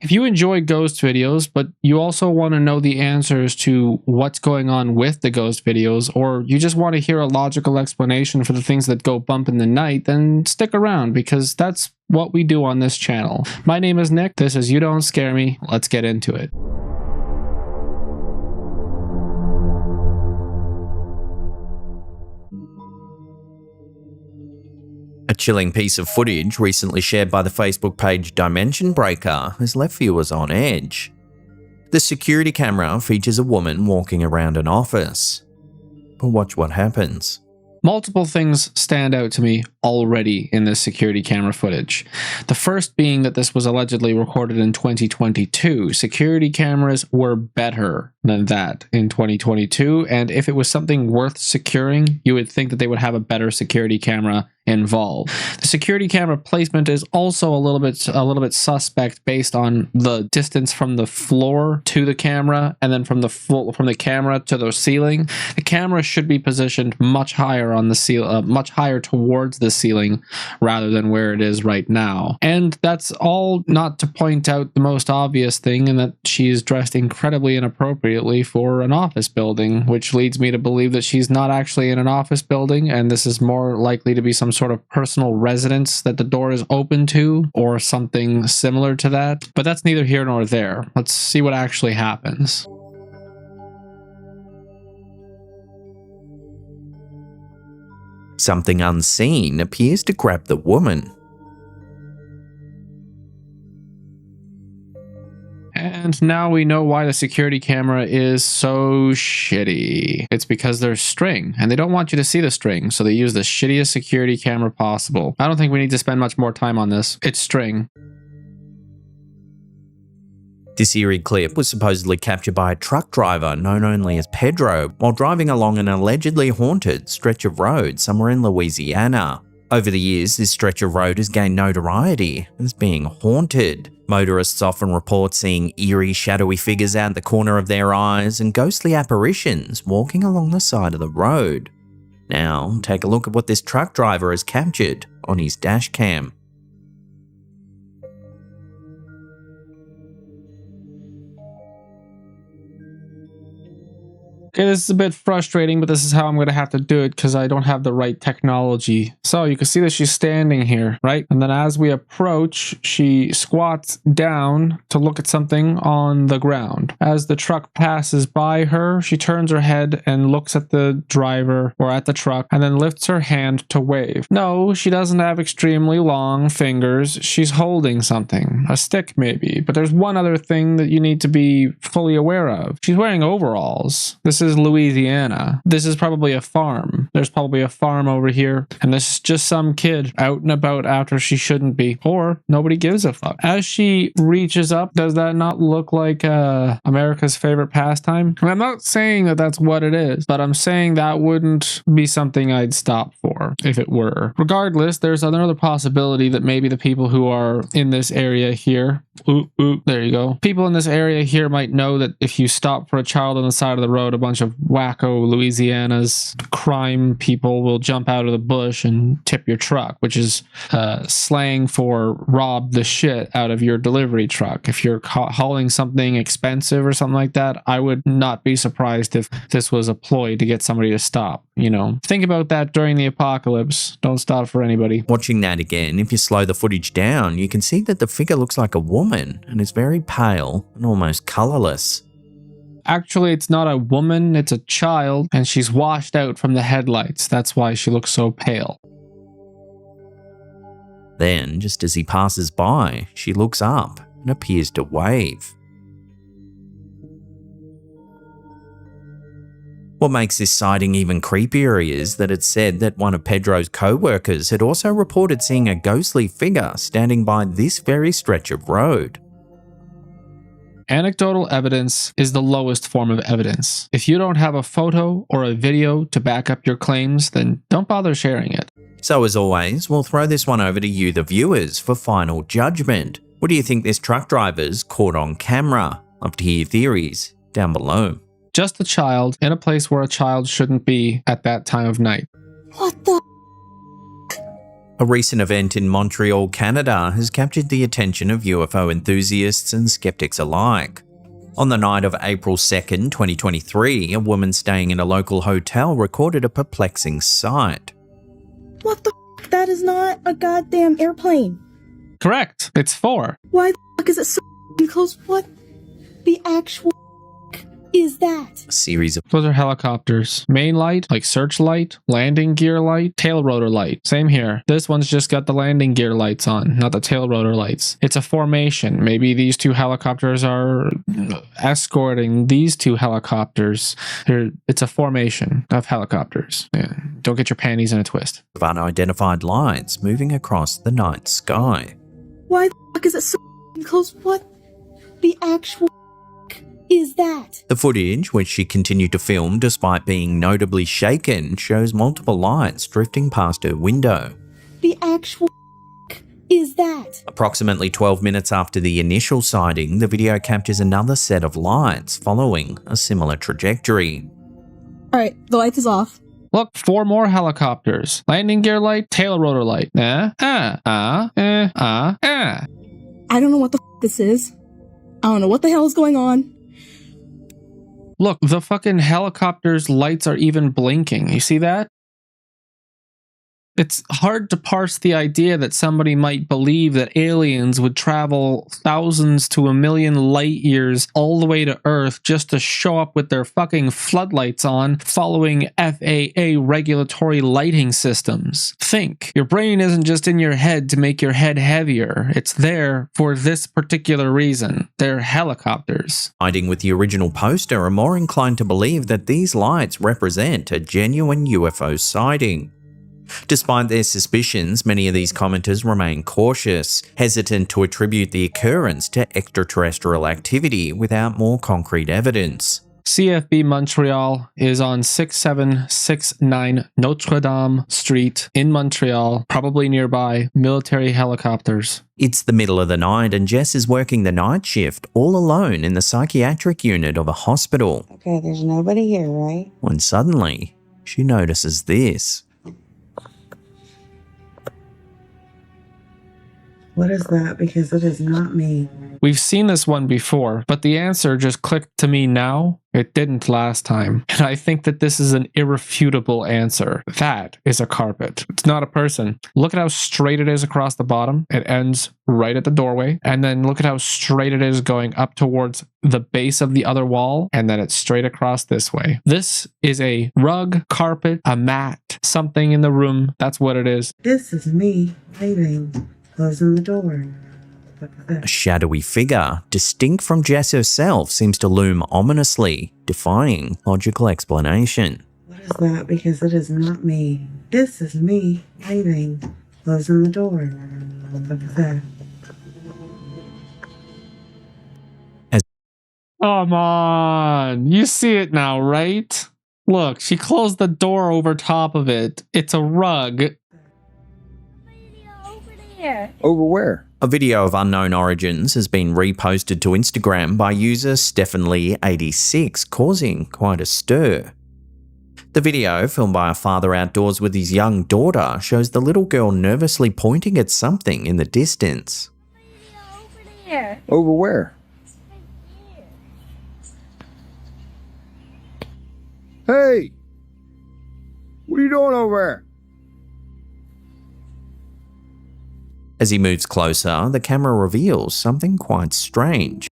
If you enjoy ghost videos, but you also want to know the answers to what's going on with the ghost videos, or you just want to hear a logical explanation for the things that go bump in the night, then stick around, because that's what we do on this channel. My name is Nick, this is You Don't Scare Me, let's get into it. A chilling piece of footage recently shared by the Facebook page Dimension Breaker has left viewers on edge. The security camera features a woman walking around an office. But watch what happens. Multiple things stand out to me already in this security camera footage. The first being that this was allegedly recorded in 2022. Security cameras were better than that in 2022, and if it was something worth securing, you would think that they would have a better security camera involved. The security camera placement is also a little bit suspect based on the distance from the floor to the camera and then from the camera to the ceiling. The camera should be positioned much higher on the ceiling, much higher towards the ceiling rather than where it is right now. And that's all not to point out the most obvious thing, in that she is dressed incredibly inappropriately for an office building, which leads me to believe that she's not actually in an office building, and this is more likely to be some sort of personal residence that the door is open to, or something similar to that. But that's neither here nor there. Let's see what actually happens. Something unseen appears to grab the woman. And now we know why the security camera is so shitty. It's because there's string, and they don't want you to see the string, so they use the shittiest security camera possible. I don't think we need to spend much more time on this. It's string. This eerie clip was supposedly captured by a truck driver known only as Pedro while driving along an allegedly haunted stretch of road somewhere in Louisiana. Over the years, this stretch of road has gained notoriety as being haunted. Motorists often report seeing eerie, shadowy figures out the corner of their eyes and ghostly apparitions walking along the side of the road. Now, take a look at what this truck driver has captured on his dash cam. Okay, this is a bit frustrating, but this is how I'm going to have to do it because I don't have the right technology. So you can see that she's standing here, right? And then as we approach, she squats down to look at something on the ground. As the truck passes by her, she turns her head and looks at the driver or at the truck and then lifts her hand to wave. No, she doesn't have extremely long fingers. She's holding something, a stick maybe. But there's one other thing that you need to be fully aware of. She's wearing overalls. This is Louisiana. This is probably a farm. There's probably a farm over here, and this is just some kid out and about after she shouldn't be, or nobody gives a fuck. As she reaches up, does that not look like America's favorite pastime? I'm not saying that that's what it is, but I'm saying that wouldn't be something I'd stop for if it were. Regardless, there's another possibility that maybe the people who are in this area here, there you go. People in this area here might know that if you stop for a child on the side of the road, a bunch of wacko Louisiana's crime people will jump out of the bush and tip your truck, which is slang for rob the shit out of your delivery truck. If you're hauling something expensive or something like that, I would not be surprised if this was a ploy to get somebody to stop. You know, think about that during the apocalypse. Don't stop for anybody. Watching that again, if you slow the footage down, you can see that the figure looks like a woman and is very pale and almost colorless. Actually, it's not a woman, it's a child, and she's washed out from the headlights. That's why she looks so pale. Then, just as he passes by, she looks up and appears to wave. What makes this sighting even creepier is that it's said that one of Pedro's co-workers had also reported seeing a ghostly figure standing by this very stretch of road. Anecdotal evidence is the lowest form of evidence. If you don't have a photo or a video to back up your claims, then don't bother sharing it. So as always, we'll throw this one over to you, the viewers, for final judgment. What do you think this truck driver's caught on camera? Love to hear your theories down below. Just a child in a place where a child shouldn't be at that time of night. What the? A recent event in Montreal, Canada has captured the attention of UFO enthusiasts and skeptics alike. On the night of April 2nd, 2023, a woman staying in a local hotel recorded a perplexing sight. What the f***? That is not a goddamn airplane. Correct. It's 4. Why the f*** is it so f***ing close? What the actual f*** is that? A series of Those are helicopters. Main light, like searchlight, landing gear light, tail rotor light. Same here. This one's just got the landing gear lights on, not the tail rotor lights. It's a formation. Maybe these two helicopters are escorting these two helicopters. It's a formation of helicopters. Yeah. Don't get your panties in a twist. unidentified lights moving across the night sky. Why the f*** is it so f***ing close? What the actual f*** is that? The footage, which she continued to film despite being notably shaken, shows multiple lights drifting past her window. The actual f*** is that? Approximately 12 minutes after the initial sighting, the video captures another set of lights following a similar trajectory. Alright, the light is off. Look, 4 more helicopters. Landing gear light, tail rotor light. I don't know what the f*** this is. I don't know what the hell is going on. Look, the fucking helicopter's lights are even blinking. You see that? It's hard to parse the idea that somebody might believe that aliens would travel thousands to a million light years all the way to Earth just to show up with their fucking floodlights on, following FAA regulatory lighting systems. Think. Your brain isn't just in your head to make your head heavier. It's there for this particular reason. They're helicopters. Siding with the original poster are more inclined to believe that these lights represent a genuine UFO sighting. Despite their suspicions, many of these commenters remain cautious, hesitant to attribute the occurrence to extraterrestrial activity without more concrete evidence. CFB Montreal is on 6769 Notre Dame Street in Montreal, probably nearby military helicopters. It's the middle of the night and Jess is working the night shift all alone in the psychiatric unit of a hospital. Okay, there's nobody here, right? When suddenly, she notices this. What is that? Because it is not me. We've seen this one before, but the answer just clicked to me now. It didn't last time. And I think that this is an irrefutable answer. That is a carpet. It's not a person. Look at how straight it is across the bottom. It ends right at the doorway. And then look at how straight it is going up towards the base of the other wall. And then it's straight across this way. This is a rug, carpet, a mat, something in the room. That's what it is. This is me leaving, closing the door. A shadowy figure, distinct from Jess herself, seems to loom ominously, defying logical explanation. What is that? Because it is not me. This is me leaving, closing the door. What is that? Come on. You see it now, right? Look, she closed the door over top of it. It's a rug. Over where? A video of unknown origins has been reposted to Instagram by user StephenLee86, causing quite a stir. The video, filmed by a father outdoors with his young daughter, shows the little girl nervously pointing at something in the distance. Over where? Hey! What are you doing over there? As he moves closer, the camera reveals something quite strange.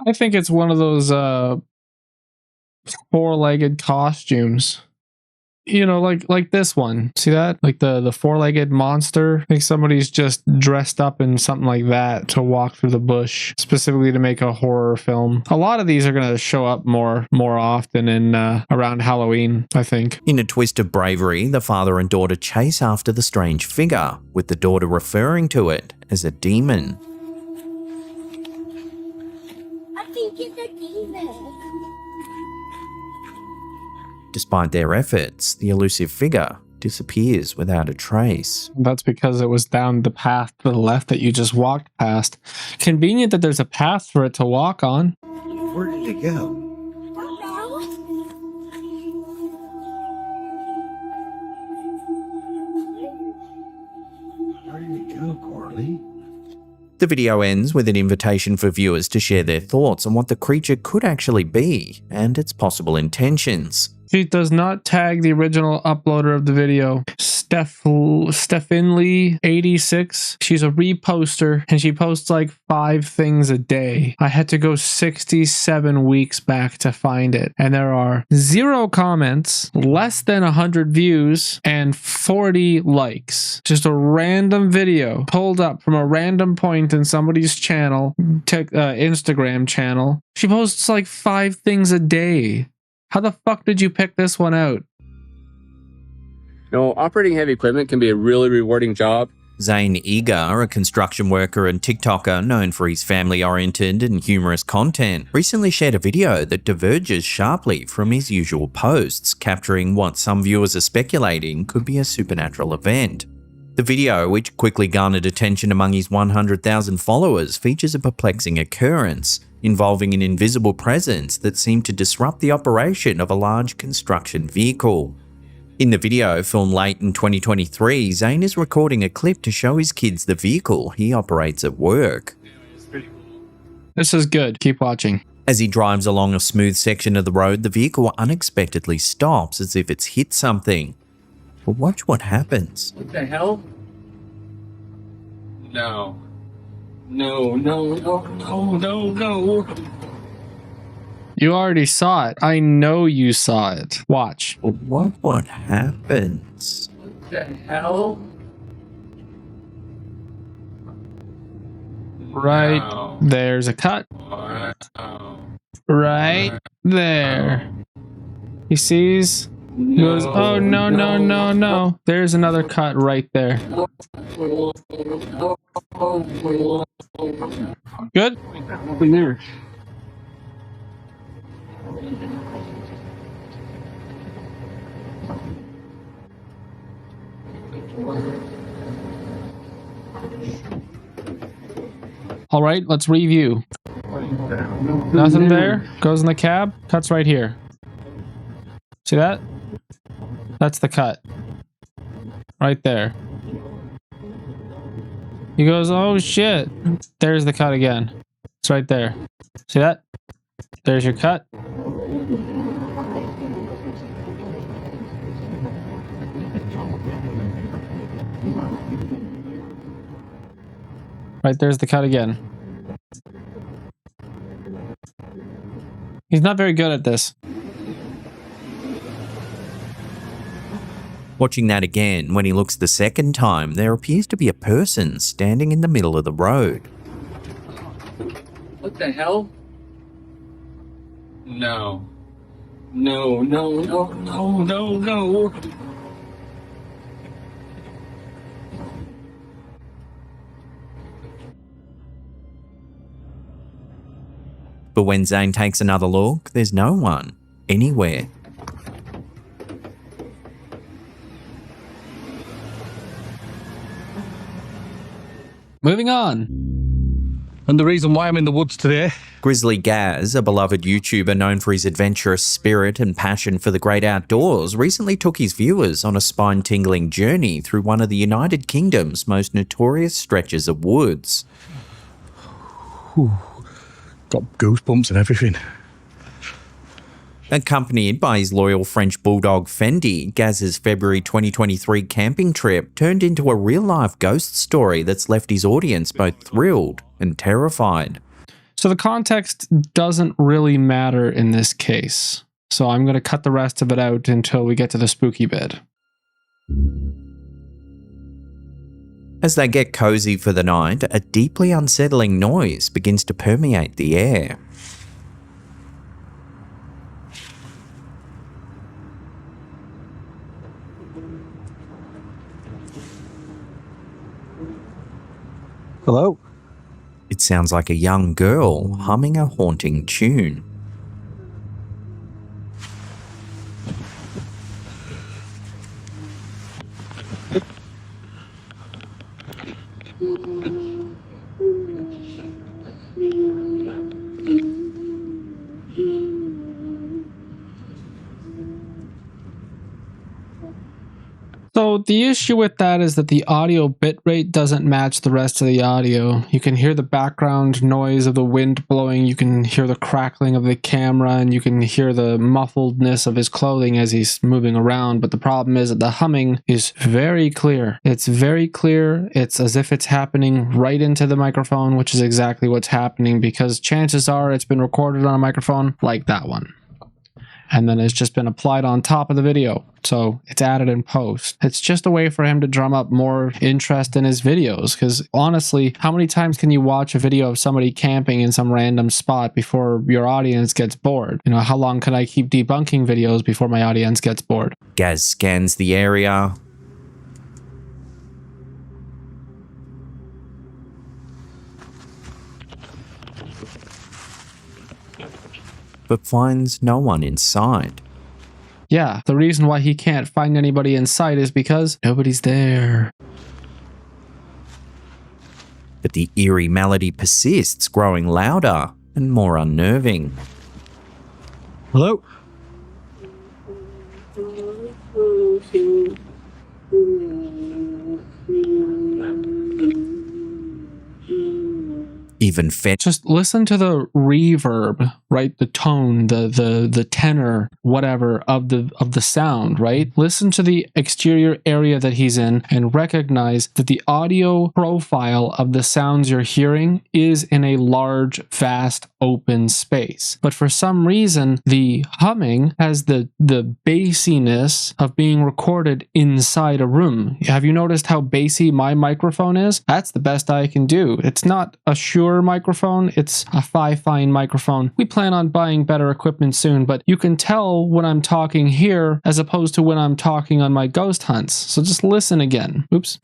I think it's one of those four-legged costumes. You know, like this one. See that? Like the four-legged monster. I think somebody's just dressed up in something like that to walk through the bush, specifically to make a horror film. A lot of these are going to show up more often in around Halloween, I think. In a twist of bravery, the father and daughter chase after the strange figure, with the daughter referring to it as a demon. I think it's a demon. Despite their efforts, the elusive figure disappears without a trace. That's because it was down the path to the left that you just walked past. Convenient that there's a path for it to walk on. Where did it go? Where did it go, Corley? The video ends with an invitation for viewers to share their thoughts on what the creature could actually be and its possible intentions. She does not tag the original uploader of the video, Stephenly86. She's a reposter and she posts like 5 things a day. I had to go 67 weeks back to find it. And there are 0 comments, less than 100 views, and 40 likes. Just a random video pulled up from a random point in somebody's channel, Instagram channel. She posts like 5 things a day. How the fuck did you pick this one out? Operating heavy equipment can be a really rewarding job. Zane Eager, a construction worker and TikToker known for his family-oriented and humorous content, recently shared a video that diverges sharply from his usual posts, capturing what some viewers are speculating could be a supernatural event. The video, which quickly garnered attention among his 100,000 followers, features a perplexing occurrence involving an invisible presence that seemed to disrupt the operation of a large construction vehicle. In the video, filmed late in 2023, Zane is recording a clip to show his kids the vehicle he operates at work. This is good. Keep watching. As he drives along a smooth section of the road, the vehicle unexpectedly stops as if it's hit something. But watch what happens. What the hell? No. No. You already saw it. I know you saw it. Watch. But watch what happens. What the hell? Right No. there's a cut. Right there. He sees. He goes, oh no. There's another cut right there. Good? Nothing there. All right, let's review. Nothing there. Goes in the cab. Cuts right here. See that? That's the cut. Right there. He goes, oh shit. There's the cut again. It's right there. See that? There's your cut. Right there's the cut again. He's not very good at this. Watching that again, when he looks the second time, there appears to be a person standing in the middle of the road. What the hell? No. No. But when Zane takes another look, there's no one, anywhere. Moving on. And the reason why I'm in the woods today. Grizzly Gaz, a beloved YouTuber known for his adventurous spirit and passion for the great outdoors, recently took his viewers on a spine-tingling journey through one of the United Kingdom's most notorious stretches of woods. Whew. Got goosebumps and everything. Accompanied by his loyal French bulldog Fendi, Gaz's February 2023 camping trip turned into a real-life ghost story that's left his audience both thrilled and terrified. So the context doesn't really matter in this case. So I'm going to cut the rest of it out until we get to the spooky bit. As they get cozy for the night, a deeply unsettling noise begins to permeate the air. Hello? It sounds like a young girl humming a haunting tune. the issue with that is that the audio bitrate doesn't match the rest of the audio. You can hear the background noise of the wind blowing, you can hear the crackling of the camera, and you can hear the muffledness of his clothing as he's moving around, but the problem is that the humming is very clear. It's very clear. It's as if it's happening right into the microphone, which is exactly what's happening because chances are it's been recorded on a microphone like that one. And then it's just been applied on top of the video. So it's added in post. It's just a way for him to drum up more interest in his videos. Because honestly, how many times can you watch a video of somebody camping in some random spot before your audience gets bored? You know, how long can I keep debunking videos before my audience gets bored? Gaz scans the area, but finds no one inside. Yeah, the reason why he can't find anybody in sight is because nobody's there. But the eerie melody persists, growing louder and more unnerving. Hello? Even Just listen to the reverb, right? The tone, the tenor, whatever of the sound, right? Listen to the exterior area that he's in and recognize that the audio profile of the sounds you're hearing is in a large, vast, open space. But for some reason, the humming has the bassiness of being recorded inside a room. Have you noticed how bassy my microphone is? That's the best I can do. It's not a Shure microphone, it's a Fifine microphone. We plan on buying better equipment soon, but you can tell when I'm talking here as opposed to when I'm talking on my ghost hunts. So just listen again. Oops.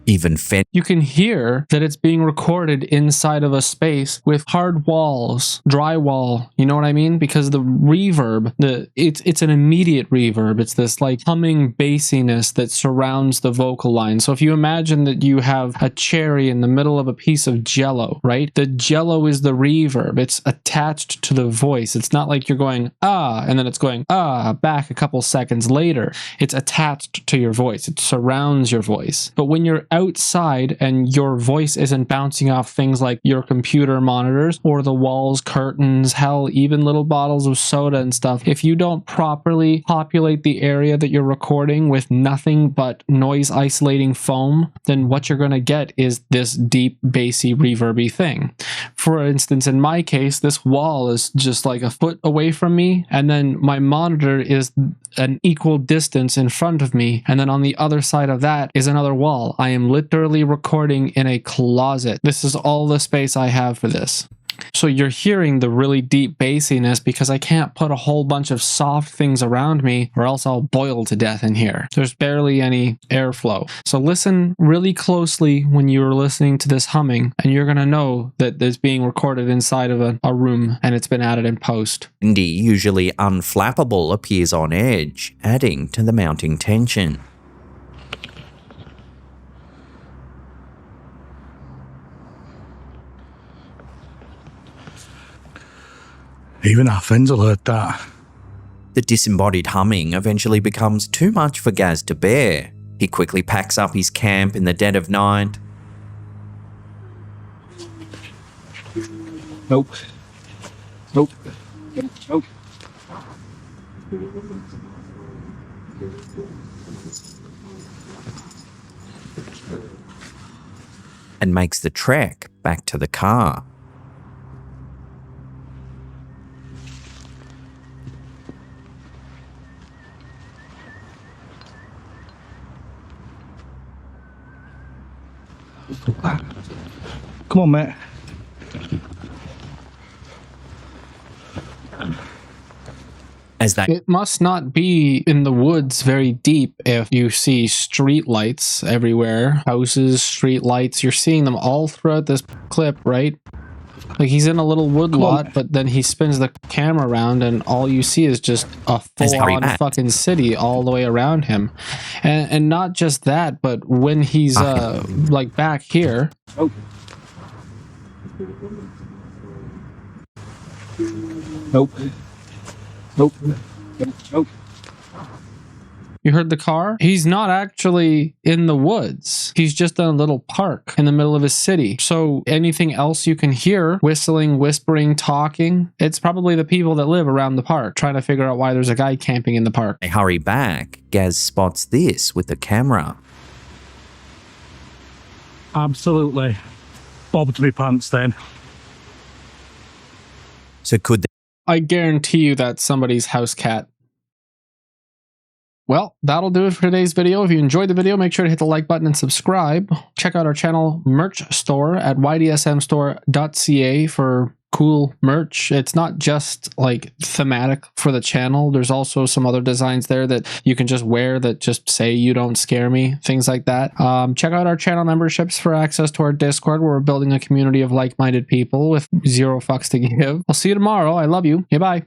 even you can hear that it's being recorded inside of a space with hard walls, drywall, you know what I mean? Because the reverb, it's an immediate reverb. It's this like humming bassiness that surrounds the vocal line. So if you imagine that you have a cherry in the middle of a piece of jello, right? The jello is the reverb. It's attached to the voice. It's not like you're going, ah, and then it's going, ah, back a couple seconds later. It's attached to your voice. It surrounds your voice. But when you're outside and your voice isn't bouncing off things like your computer monitors or the walls, curtains, hell, even little bottles of soda and stuff, if you don't properly populate the area that you're recording with nothing but noise isolating foam, then what you're going to get is this deep, bassy, reverby thing. For instance, in my case, this wall is just like a foot away from me, and then my monitor is an equal distance in front of me, and then on the other side of that is another wall. I am literally recording in a closet. This is all the space I have for this. So you're hearing the really deep bassiness because I can't put a whole bunch of soft things around me or else I'll boil to death in here. There's barely any airflow. So listen really closely when you're listening to this humming, and you're going to know that it's being recorded inside of a room and it's been added in post. Andy, usually unflappable, appears on edge, adding to the mounting tension. Even our friends will heard that. The disembodied humming eventually becomes too much for Gaz to bear. He quickly packs up his camp in the dead of night. Nope. Nope. Nope. And makes the trek back to the car. Come on, mate. As that It must not be in the woods very deep if you see street lights everywhere. Houses, street lights, you're seeing them all throughout this clip, right? Like he's in a little wood lot, but then he spins the camera around and all you see is just a full-on fucking city all the way around him. And not just that, but when he's like back here, Nope. Nope. Nope. You heard the car? He's not actually in the woods. He's just in a little park in the middle of his city. So anything else you can hear, whistling, whispering, talking, it's probably the people that live around the park trying to figure out why there's a guy camping in the park. They hurry back. Gaz spots this with the camera. Absolutely bobbed me pants then. So could I guarantee you that's somebody's house cat. Well, that'll do it for today's video. If you enjoyed the video, make sure to hit the like button and subscribe. Check out our channel merch store at ydsmstore.ca for cool merch. It's not just like thematic for the channel. There's also some other designs there that you can just wear that just say "you don't scare me," things like that. Check out our channel memberships for access to our Discord, where we're building a community of like-minded people with zero fucks to give. I'll see you tomorrow. I love you. Okay, bye.